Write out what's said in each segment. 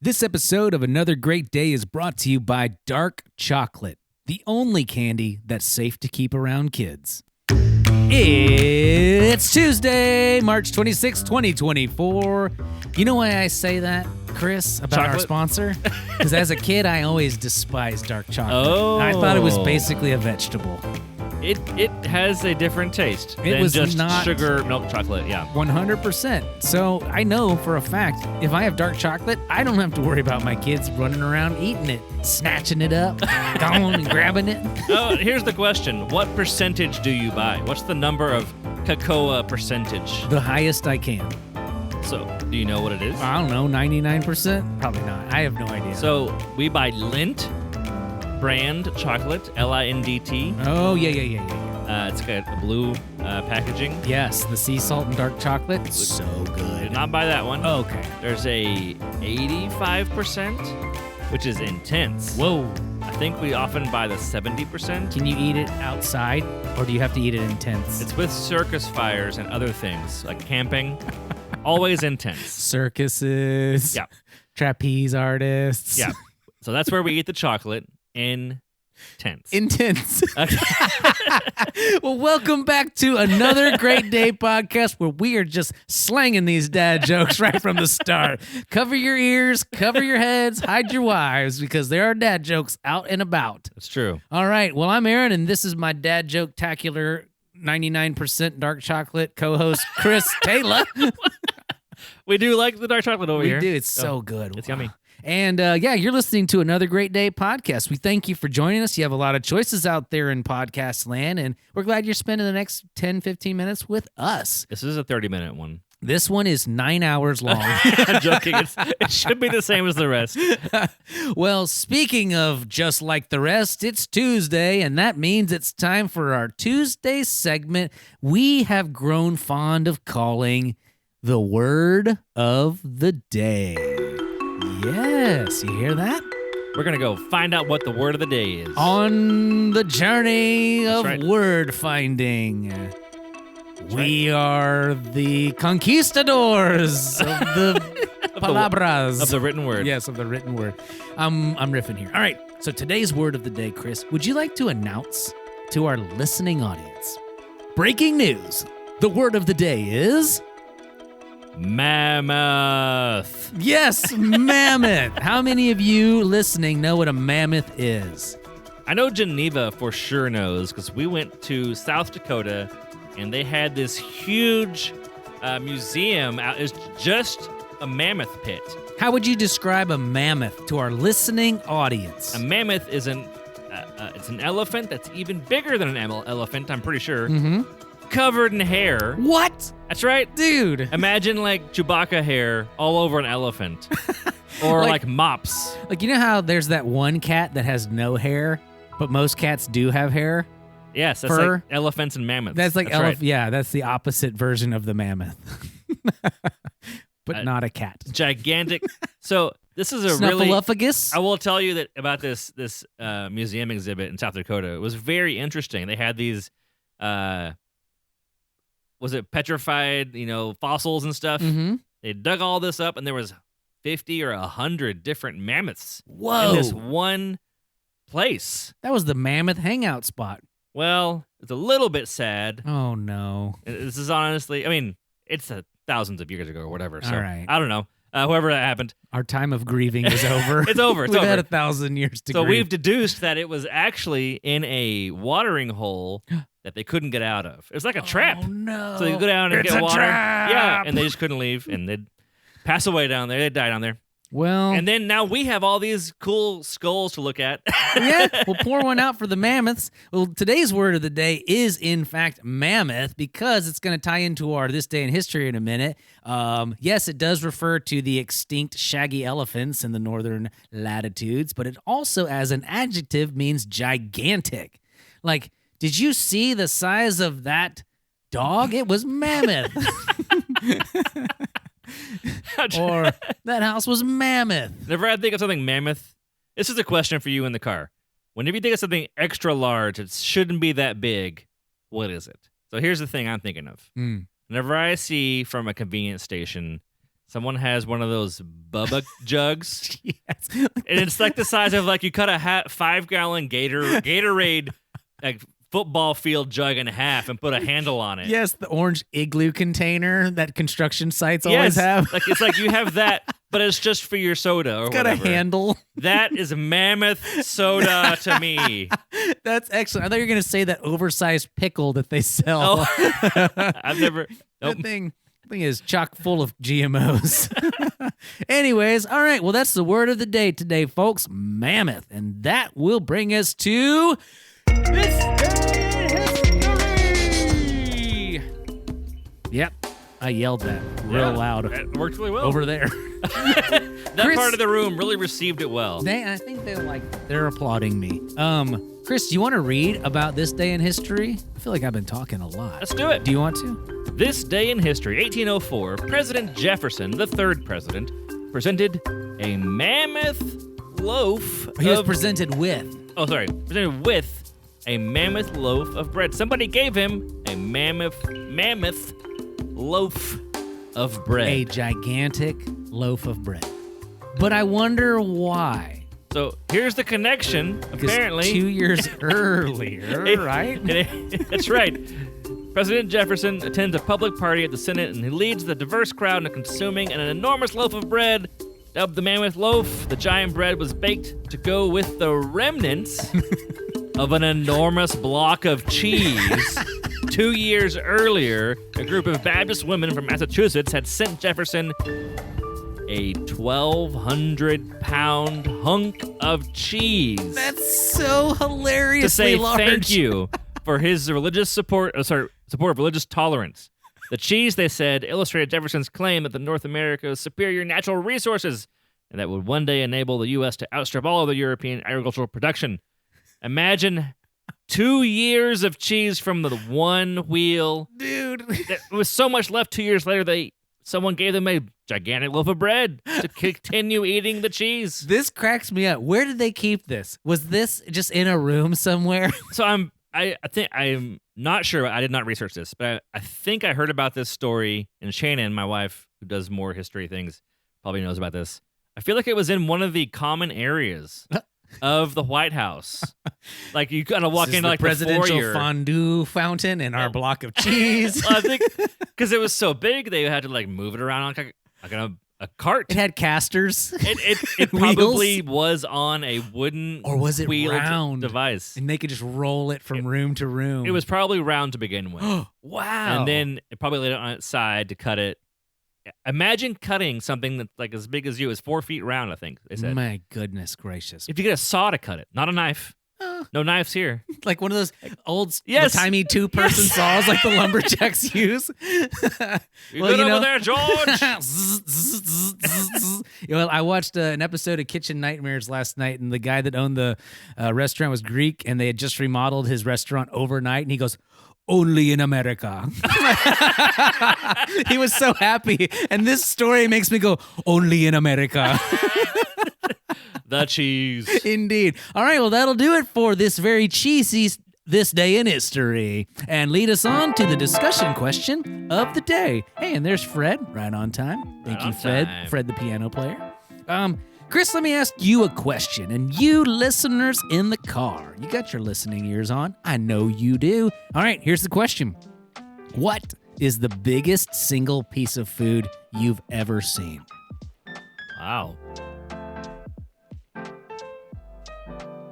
This episode of Another Great Day is brought to you by Dark Chocolate, the only candy that's safe to keep around kids. It's Tuesday, March 26, 2024. You know why I say that, Chris, about our sponsor? Because as a kid, I always despised dark chocolate. Oh. I thought it was basically a vegetable. It has a different taste It than was just not- sugar milk chocolate. Yeah. 100%. So I know for a fact, if I have dark chocolate, I don't have to worry about my kids running around eating it, snatching it up, going and grabbing it. Oh, here's the question: what percentage do you buy? What's the number of cocoa percentage? The highest I can. So, do you know what it is? I don't know, 99%? Probably not. I have no idea. So we buy Lindt brand chocolate, Lindt. Oh, yeah. It's got a blue packaging. Yes, the sea salt and dark chocolate. So good. Did not buy that one. Okay. There's a 85%, which is intense. Whoa. I think we often buy the 70%. Can you eat it outside, or do you have to eat it intense? It's with circus fires and other things, like camping. Always intense. Circuses. Yeah. Trapeze artists. Yeah. So that's where we eat the chocolate. Intense. Intense. Okay. Well, welcome back to Another Great Day podcast where we are just slanging these dad jokes right from the start. Cover your ears, cover your heads, hide your wives, because there are dad jokes out and about. That's true. All right. Well, I'm Aaron, and this is my dad joke-tacular 99% dark chocolate co-host, Chris Taylor. We do like the dark chocolate over here. We do. It's so good. It's yummy. And you're listening to Another Great Day podcast. We thank you for joining us. You have a lot of choices out there in podcast land, and we're glad you're spending the next 10, 15 minutes with us. This is a 30-minute one. This one is 9 hours long. I'm joking. It should be the same as the rest. Well, speaking of just like the rest, it's Tuesday, and that means it's time for our Tuesday segment we have grown fond of calling the Word of the Day. Yes, you hear that? We're going to go find out what the word of the day is. On the journey of right. word finding. We are the conquistadors of the palabras. Of the written word. Yes, of the written word. I'm riffing here. All right, so today's word of the day, Chris, would you like to announce to our listening audience? Breaking news. The word of the day is... Mammoth. Yes, mammoth. How many of you listening know what a mammoth is? I know Geneva for sure knows because we went to South Dakota and they had this huge museum out. It's just a mammoth pit. How would you describe a mammoth to our listening audience? A mammoth is it's an elephant that's even bigger than an elephant, I'm pretty sure. Mm-hmm. Covered in hair. What? That's right. Dude. Imagine like Chewbacca hair all over an elephant. Or like mops. Like, you know how there's that one cat that has no hair, but most cats do have hair? Yes, that's Fur? like elephants and mammoths. That's like right. Yeah, that's the opposite version of the mammoth. But not a cat. Gigantic. So this is a Snuffleupagus? I will tell you that about this museum exhibit in South Dakota. It was very interesting. They had these was it petrified, fossils and stuff? Mm-hmm. They dug all this up, and there was 50 or 100 different mammoths Whoa. in this one place. That was the mammoth hangout spot. Well, it's a little bit sad. Oh, no. This is honestly, it's thousands of years ago or whatever. So All right. I don't know. Whoever that happened. Our time of grieving is over. It's over. It's We've over. had 1,000 years to So grieve. we've deduced that it was actually in a watering hole that they couldn't get out of. It was like a trap. Oh, no. So they go down and It's get a water. trap! Yeah, and they just couldn't leave, and they'd pass away down there. They'd die down there. Well, And then now we have all these cool skulls to look at. yeah, we'll pour one out for the mammoths. Well, today's word of the day is, in fact, mammoth, because it's going to tie into our This Day in History in a minute. Yes, it does refer to the extinct shaggy elephants in the northern latitudes, but it also, as an adjective, means gigantic. Like, did you see the size of that dog? It was mammoth. Or that house was mammoth. Whenever I think of something mammoth, this is a question for you in the car. Whenever you think of something extra large, it shouldn't be that big. What is it? So here's the thing I'm thinking of. Whenever I see from a convenience station someone has one of those Bubba jugs, Yes. and it's like the size of like you cut a 5-gallon Gatorade like football field jug in half and put a handle on it. Yes, the orange igloo container that construction sites always have. Like it's like you have that, but it's just for your soda or It's got whatever. a handle. That is mammoth soda to me. That's excellent. I thought you were going to say that oversized pickle that they sell. Oh, I've never. Nope. That thing is chock full of GMOs. Anyways, all right. Well, that's the word of the day today, folks. Mammoth. And that will bring us to this day in history. Yep. I yelled that real loud It worked really well. over there. That Chris- part of the room really received it well. I think they're applauding me. Chris, do you want to read about this day in history? I feel like I've been talking a lot. Let's do it. Do you want to? This day in history, 1804, President Jefferson, the third president, presented a mammoth loaf He was of... presented with presented with a mammoth loaf of bread. Somebody gave him a mammoth loaf of bread. a gigantic loaf of bread. But I wonder why. So here's the connection. Because Apparently, 2 years earlier, right? That's right. President Jefferson attends a public party at the Senate, and he leads the diverse crowd in consuming an enormous loaf of bread. Dubbed the mammoth loaf, the giant bread was baked to go with the remnants of an enormous block of cheese. 2 years earlier, a group of Baptist women from Massachusetts had sent Jefferson a 1,200-pound hunk of cheese That's so hilariously to say large. thank you for his religious support of religious tolerance. The cheese, they said, illustrated Jefferson's claim that North America's superior natural resources and that would one day enable the U.S. to outstrip all other European agricultural production. Imagine 2 years of cheese from the one wheel. Dude. There was so much left 2 years later, someone gave them a gigantic loaf of bread to continue eating the cheese. This cracks me up. Where did they keep this? Was this just in a room somewhere? So I think I'm not sure. I did not research this, but I think I heard about this story. And Shannon, my wife, who does more history things, probably knows about this. I feel like it was in one of the common areas of the White House. Like you gotta walk into like the presidential foyer. fondue fountain and our block of cheese. Well, I think because it was so big, they had to like move it around on like a cart. It had casters. It Wheels? probably was on a wooden Or was it wheeled round? device. And they could just roll it from room to room. It was probably round to begin with. Wow. And then it probably laid it on its side to cut it. Imagine cutting something that's like as big as you. It's 4 feet round, I think they said. My goodness gracious. If you get a saw to cut it, not a knife. No knives here. Like one of those old Yes. timey two-person saws like the lumberjacks use. You good over there, George? Well, I watched an episode of Kitchen Nightmares last night, and the guy that owned the restaurant was Greek, and they had just remodeled his restaurant overnight, and he goes, "Only in America." He was so happy, and this story makes me go, "Only in America." The cheese. Indeed. All right, well, that'll do it for this very cheesy This Day in History, and lead us on to the discussion question of the day. Hey, and there's Fred, right on time. Thank you, on Fred. time. Fred, the piano player. Chris, let me ask you a question, and you listeners in the car, you got your listening ears on. I know you do. All right, here's the question. What is the biggest single piece of food you've ever seen? Wow.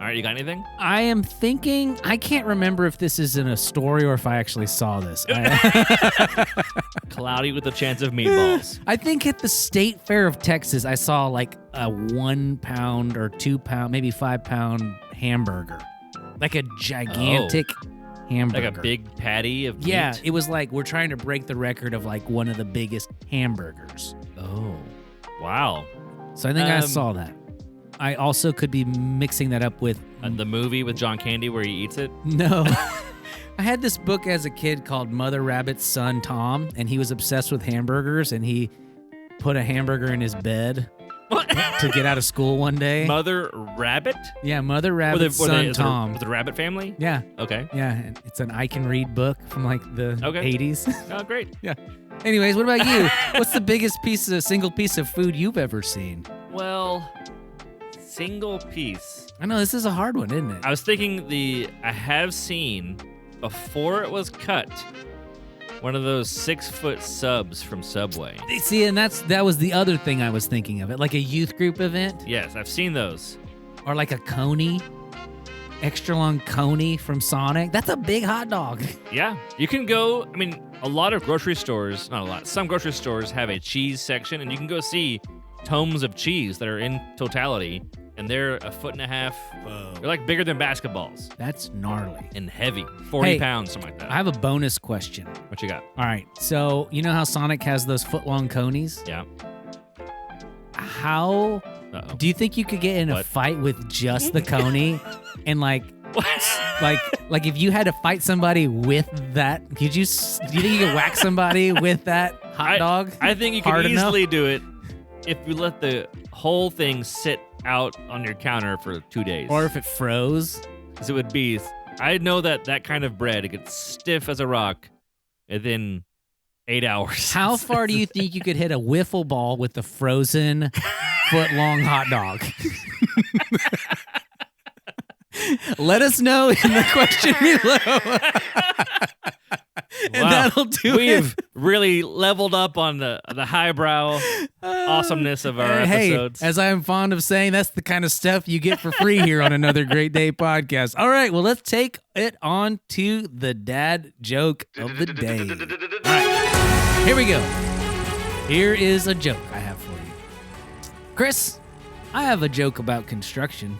All right, you got anything? I am thinking, I can't remember if this is in a story or if I actually saw this. Cloudy with a chance of meatballs. I think at the State Fair of Texas, I saw like a 1 pound or 2 pound, maybe 5 pound hamburger. Like a gigantic hamburger. Like a big patty of meat? Yeah, it was like we're trying to break the record of like one of the biggest hamburgers. Oh, wow. So I think I saw that. I also could be mixing that up with The movie with John Candy where he eats it? No. I had this book as a kid called Mother Rabbit's Son Tom, and he was obsessed with hamburgers, and he put a hamburger in his bed to get out of school one day. Mother Rabbit? Yeah, Mother Rabbit's son Tom. Was it a rabbit family? Yeah. Okay. Yeah, and it's an I Can Read book from like the 80s. Oh, great. Yeah. Anyways, what about you? What's the biggest single piece of food you've ever seen? Well, single piece. I know this is a hard one, isn't it? I was thinking I have seen before it was cut one of those 6-foot subs from Subway. See, and that was the other thing I was thinking of. It like a youth group event. Yes, I've seen those. Or like a coney, extra long coney from Sonic. That's a big hot dog. Yeah, you can go. I mean, a lot of grocery stores, not a lot. Some grocery stores have a cheese section, and you can go see tomes of cheese that are in totality. And they're 1.5 feet. Whoa. They're like bigger than basketballs. That's gnarly. And heavy. 40 pounds, something like that. I have a bonus question. What you got? All right. So, you know how Sonic has those foot-long conies? Yeah. How do you think you could get in a fight with just the coney? And like if you had to fight somebody with that, do you think you could whack somebody with that hot dog? I think you could easily do it if you let the whole thing sit out on your counter for 2 days. Or if it froze. Because it would be, I know that kind of bread, it gets stiff as a rock within 8 hours. How far do you think you could hit a wiffle ball with a frozen foot-long hot dog? Let us know in the question below. And that'll do We've really leveled up on the highbrow awesomeness of our episodes. Hey, as I am fond of saying, that's the kind of stuff you get for free here on Another Great Day podcast. All right, well, let's take it on to the dad joke of the day. All right, here we go. Here is a joke I have for you. Chris, I have a joke about construction,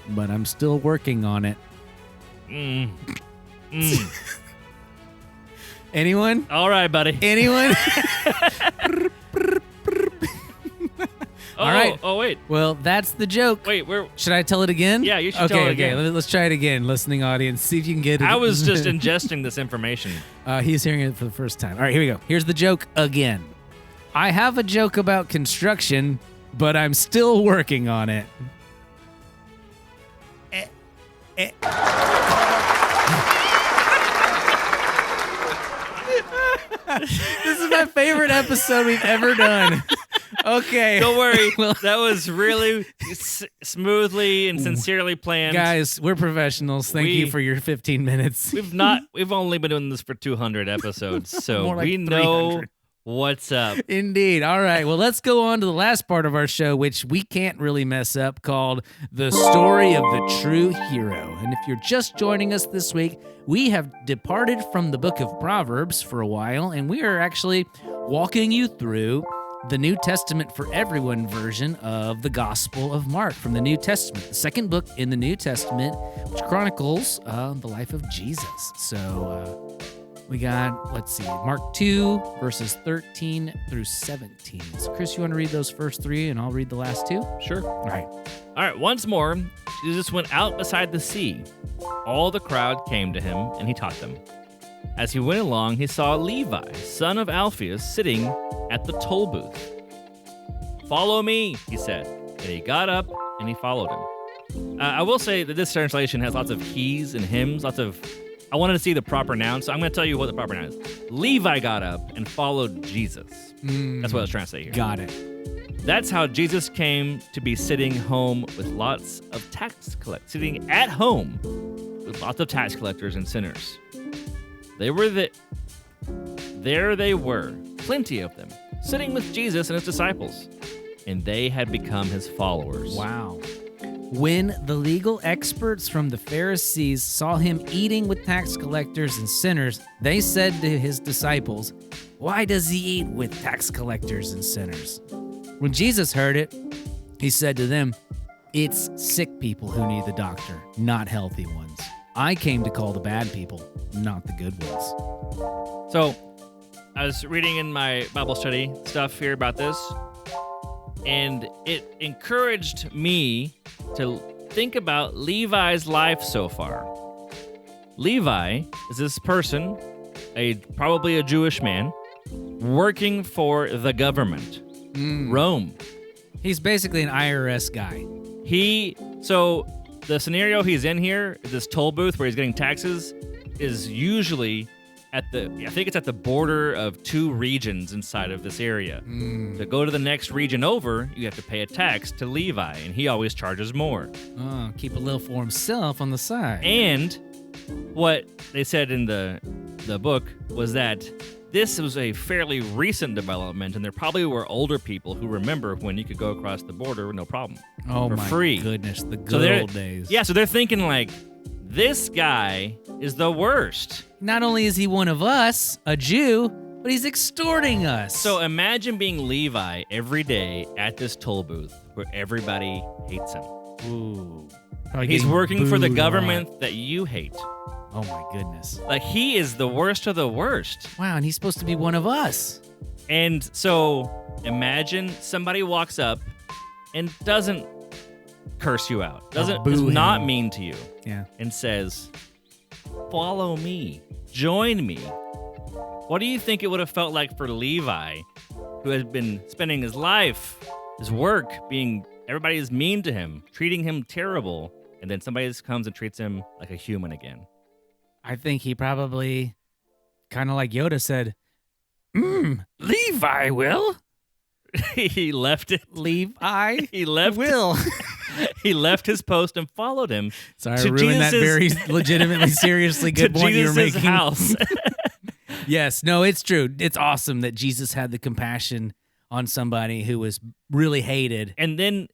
but I'm still working on it. Anyone? All right, buddy. Anyone? All right. Oh, wait. Well, that's the joke. Wait, should I tell it again? Yeah, you should tell it again. Okay, let's try it again, listening audience. See if you can get it. I was just ingesting this information. He's hearing it for the first time. All right, here we go. Here's the joke again. I have a joke about construction, but I'm still working on it. This is my favorite episode we've ever done. Okay. Don't worry. That was really smoothly and sincerely planned. Guys, we're professionals. Thank you for your 15 minutes. We've only been doing this for 200 episodes, so like we know what's up. Indeed. All right. Well, let's go on to the last part of our show, which we can't really mess up, called The Story of the True Hero. And if you're just joining us this week, we have departed from the book of Proverbs for a while, and we are actually walking you through the New Testament for Everyone version of the Gospel of Mark from the New Testament, the second book in the New Testament, which chronicles the life of Jesus. So we got, Mark 2, verses 13 through 17. So Chris, you want to read those first three, and I'll read the last two? Sure. All right. All right, once more, Jesus went out beside the sea. All the crowd came to him, and he taught them. As he went along, he saw Levi, son of Alphaeus, sitting at the toll booth. "Follow me," he said. And he got up, and he followed him. I will say that this translation has lots of he's and hims, I wanted to see the proper noun, so I'm going to tell you what the proper noun is. Levi got up and followed Jesus. That's what it's translated here. Got it. That's how Jesus came to be sitting home with lots of sitting at home with lots of tax collectors and sinners. There they were, plenty of them, sitting with Jesus and his disciples, and they had become his followers. Wow. When the legal experts from the Pharisees saw him eating with tax collectors and sinners, they said to his disciples, "Why does he eat with tax collectors and sinners?" When Jesus heard it, he said to them, "It's sick people who need the doctor, not healthy ones. I came to call the bad people, not the good ones." So, I was reading in my Bible study stuff here about this, and it encouraged me to think about Levi's life so far. Levi is this person, probably a Jewish man, working for the government, Rome. He's basically an IRS guy. So the scenario he's in here, this toll booth where he's getting taxes, is usually I think it's at the border of 2 regions inside of this area. To go to the next region over, you have to pay a tax to Levi, and he always charges more. Oh, keep a little for himself on the side. And what they said in the book was that this was a fairly recent development, and there probably were older people who remember when you could go across the border with no problem. Oh, for my free. goodness, the good old days. Yeah, so they're thinking like, this guy is the worst. Not only is he one of us, a Jew, but he's extorting us. So imagine being Levi every day at this toll booth where everybody hates him. Ooh. He's working for the government that you hate. Oh, my goodness. Like, he is the worst of the worst. Wow, and he's supposed to be one of us. And so imagine somebody walks up and doesn't curse you out, is not mean to you, and says, follow me, join me. What do you think it would have felt like for Levi, who has been spending his life, his work, everybody is mean to him, treating him terrible, and then somebody just comes and treats him like a human again? I think he probably, kind of like Yoda said, Levi will. He left it. Levi He left will. He left his post and followed him. Sorry, I ruined that very legitimately, seriously good point you were making. House. Yes, no, it's true. It's awesome that Jesus had the compassion on somebody who was really hated. And then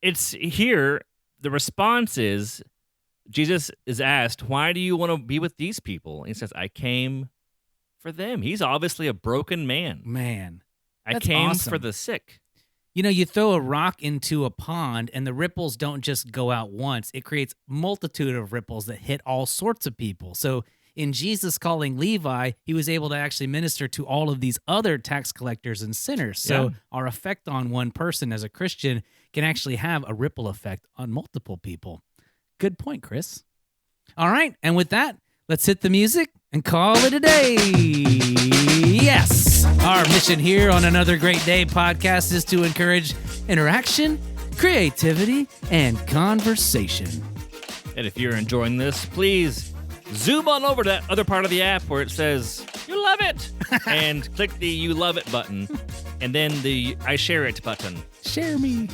it's here, the response is, Jesus is asked, why do you want to be with these people? And he says, I came for them. He's obviously a broken man. Man, I came for the sick. You know, you throw a rock into a pond and the ripples don't just go out once. It creates multitude of ripples that hit all sorts of people. So in Jesus calling Levi, he was able to actually minister to all of these other tax collectors and sinners. So our effect on one person as a Christian can actually have a ripple effect on multiple people. Good point, Chris. All right, and with that, let's hit the music and call it a day. Yes, our mission here on Another Great Day podcast is to encourage interaction, creativity, and conversation. And if you're enjoying this, please zoom on over to that other part of the app where it says, you love it, and click the you love it button, and then the I share it button. Share me.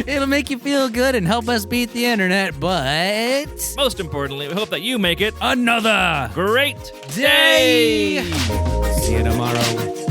It'll make you feel good and help us beat the internet, but most importantly, we hope that you make it another great day. See you tomorrow.